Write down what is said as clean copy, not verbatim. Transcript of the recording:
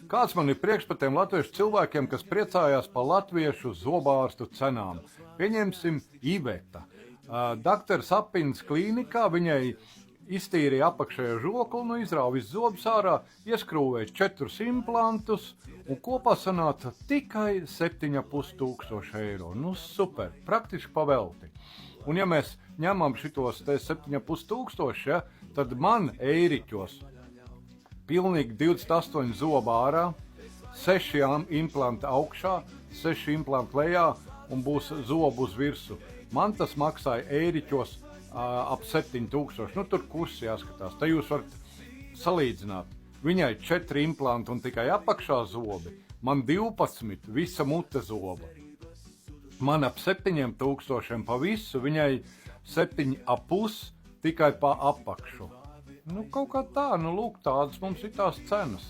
Kāds man ir priekš par tiem latviešu cilvēkiem, kas priecājās par latviešu zobārstu cenām? Pieņemsim Iveta. Dr. Sapins klīnikā viņai iztīrīja apakšējo žokli, izrāva visus zobus ārā, ieskrūvēja 4 implantus un kopā sanāca tikai 7,5 eiro. Super, praktiski pavelti. Un ja mēs ņemam šitos 7,5, ja, tad man eiriķos pilnīgi 28 zobu ārā, 6 implanti augšā, 6 implanti lejā un būs zobu uz virsu. Man tas maksāja eiriķos ap 7,000. Tur kurs jāskatās. Te jūs varat salīdzināt. Viņai 4 implanti un tikai apakšā zobi. Man 12, visa mute zoba. Man ap 7,000 pa visu, viņai 7,5 tikai pa apakšu. Kaut kā tā, lūk, tādas mums ir tās cenas.